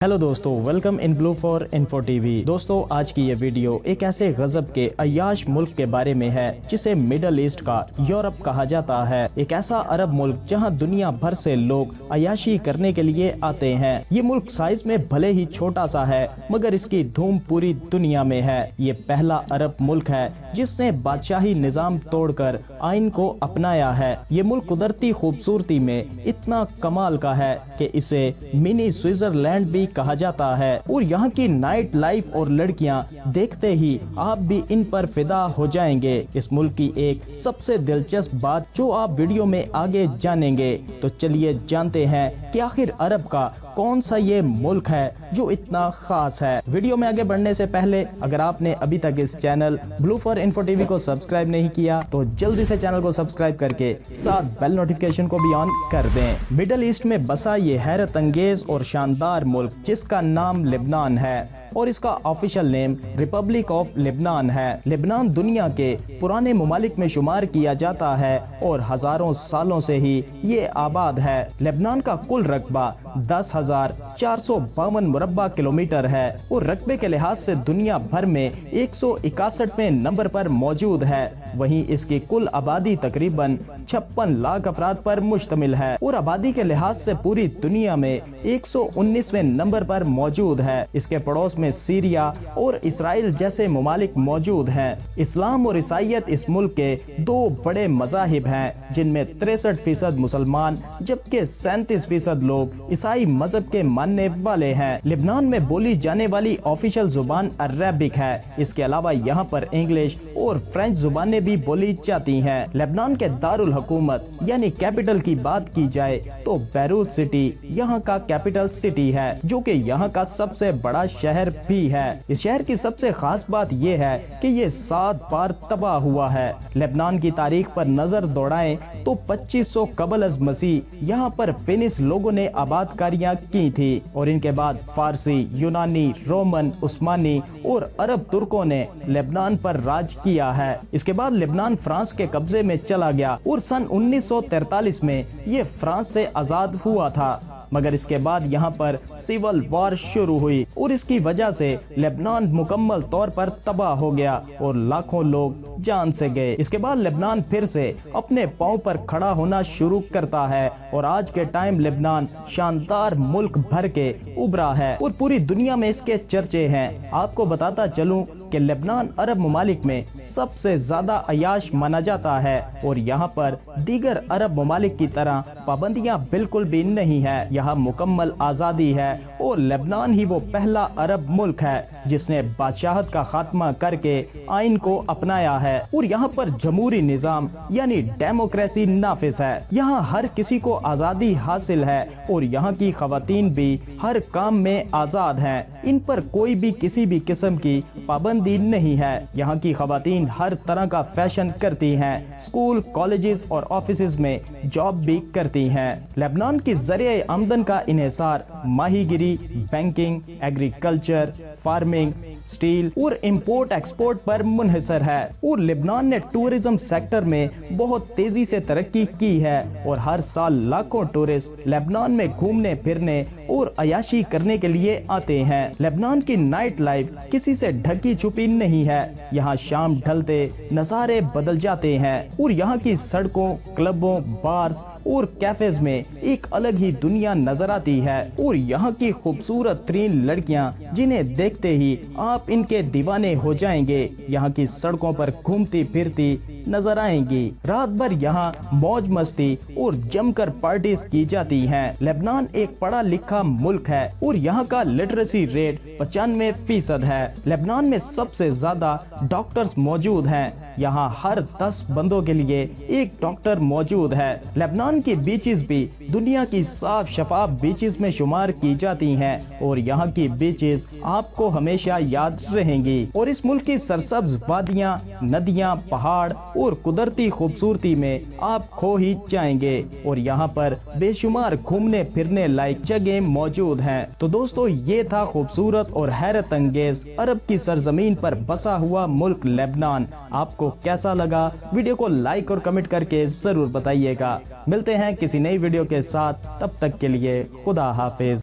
Hello दोस्तों, welcome in blue for info TV. दोस्तों, आज की ये वीडियो एक ऐसे गजब के अय्याश मुल्क के बारे में है जिसे मिडल ईस्ट का यूरोप कहा जाता है। एक ऐसा अरब मुल्क जहां दुनिया भर से लोग अय्याशी करने के लिए आते हैं। ये मुल्क साइज में भले ही छोटा सा है, मगर इसकी धूम पूरी दुनिया में है। ये पहला अरब मुल्क है जिसने बादशाही निजाम तोड़कर आइन को अपनाया है। ये मुल्क कुदरती खूबसूरती में इतना कमाल का है कि इसे मिनी स्विट्जरलैंड भी कहा जाता है। और यहाँ की नाइट लाइफ और लड़कियाँ देखते ही आप भी इन पर फिदा हो जाएंगे। इस मुल्क की एक सबसे दिलचस्प बात जो आप वीडियो में आगे जानेंगे। तो चलिए जानते हैं कि आखिर अरब का कौन सा ये मुल्क है जो इतना खास है। वीडियो में आगे बढ़ने से पहले अगर आपने अभी तक इस channel blue for info TV को सब्सक्राइब नहीं किया तो जल्दी से चैनल को सब्सक्राइब करके साथ बेल नोटिफिकेशन को भी ऑन कर दें। मिडल ईस्ट में बसा ये हैरत अंगेज और शानदार मुल्क जिसका नाम लेबनान है और इसका official name Republic of Lebanon है। लेबनान दुनिया के पुराने ममालिक में शुमार किया जाता है और हजारों सालों से ही ये आबाद है। लेबनान का कुल रकबा 10,452 मुरब्बा किलोमीटर है और रकबे के लिहाज से दुनिया भर में 161वें नंबर पर मौजूद है। वहीं इसकी कुल आबादी तकरीबन 56 लाख अफराद पर मुश्तमिल है और आबादी के लिहाज से पूरी दुनिया में 119वें नंबर पर मौजूद है। इसके पड़ोस में सीरिया और इसराइल जैसे ममालिक मौजूद हैं। इस्लाम और ईसाईयत इस मुल्क के दो बड़े मज़ाहिब हैं, जिनमें 63% मुसलमान जबकि 37% लोग ईसाई मजहब के मानने वाले हैं। लेबनान में बोली जाने वाली ऑफिशियल जुबान अरबिक है। इसके अलावा यहाँ पर इंग्लिश और फ्रेंच जुबानें भी बोली जाती हैं। लेबनान के दारुल हुकूमत यानी कैपिटल की बात की जाए तो बैरूत सिटी यहाँ का कैपिटल सिटी है, जो कि यहाँ का सबसे बड़ा शहर भी है। इस शहर की सबसे खास बात यह है कि ये 7 बार तबाह हुआ है। लेबनान की तारीख पर नजर दौड़ाएं तो 2500 कबल अज मसीह यहाँ पर फिनिश लोगों ने आबादकारियाँ की थी और इनके बाद फारसी, यूनानी, रोमन, उस्मानी और अरब तुर्कों ने लेबनान पर राज किया है। इसके बाद लेबनान फ्रांस के कब्जे में चला गया और सन 1943 में ये फ्रांस से आजाद हुआ था, मगर इसके बाद यहाँ पर सिविल वॉर शुरू हुई और इसकी वजह से लेबनान मुकम्मल तौर पर तबाह हो गया और लाखों लोग जान से गए। इसके बाद लेबनान फिर से अपने पांव पर खड़ा होना शुरू करता है और आज के टाइम लेबनान शानदार मुल्क भर के उभरा है और पूरी दुनिया में इसके चर्चे हैं। आपको बताता चलूं कि लेबनान अरब ममालिक में सबसे ज्यादा अय्याश माना जाता है और यहाँ पर दीगर अरब ममालिक की तरह पाबंदियाँ बिल्कुल भी नहीं है। यहाँ मुकम्मल आज़ादी है और लेबनान ही वो पहला अरब मुल्क है जिसने बादशाहत का खात्मा करके आइन को अपनाया है और यहाँ पर जमहूरी निज़ाम यानी डेमोक्रेसी नाफिज है। यहाँ हर किसी को आज़ादी हासिल है और यहाँ की खवातीन भी हर काम में आज़ाद हैं। इन पर कोई भी किसी भी किस्म की पाबंदी नहीं है। यहाँ की खवातीन हर तरह का फैशन करती हैं, स्कूल, कॉलेजेस और ऑफिसेज में जॉब भी करती हैं। लेबनान की ज़रिए आमदन का इन्हिसार माहीगिरी, बैंकिंग, एग्रीकल्चर, फार्मिंग, स्टील और इंपोर्ट एक्सपोर्ट पर मुनहसर है और लेबनान ने टूरिज्म सेक्टर में बहुत तेजी से तरक्की की है और हर साल लाखों टूरिस्ट लेबनान में घूमने फिरने और अयाशी करने के लिए आते हैं। लेबनान की नाइट लाइफ किसी से ढकी छुपी नहीं है। यहाँ शाम ढलते नज़ारे बदल जाते हैं और यहाँ की सड़कों, क्लबों, बार्स और कैफेज में एक अलग ही दुनिया नजर आती है और यहाँ की खूबसूरत तरीन लड़कियाँ जिन्हें देखते ही आप इनके दीवाने हो जाएंगे, यहाँ की सड़कों पर घूमती फिरती नजर आएंगी। रात भर यहाँ मौज मस्ती और जमकर पार्टीज की जाती हैं। लेबनान एक पढ़ा लिखा मुल्क है और यहाँ का लिटरेसी रेट 95% है। लेबनान में सबसे ज्यादा डॉक्टर्स मौजूद हैं। यहाँ हर 10 बंदों के लिए एक डॉक्टर मौजूद है। लेबनान की बीचेस भी दुनिया की साफ शफाफ बीचेस में शुमार की जाती हैं और यहाँ की बीचेस आपको हमेशा याद रहेंगी और इस मुल्क की सरसब्ज वादियाँ, नदियाँ, पहाड़ और कुदरती खूबसूरती में आप खो ही जाएंगे और यहाँ पर बेशुमार घूमने फिरने लायक जगह मौजूद हैं। तो दोस्तों, ये था खूबसूरत और हैरत अंगेज अरब की सरजमीन पर बसा हुआ मुल्क लेबनान। आपको कैसा लगा? वीडियो को लाइक और कमेंट करके जरूर बताइएगा। मिलते हैं किसी नई वीडियो के साथ, तब तक के लिए खुदा हाफिज।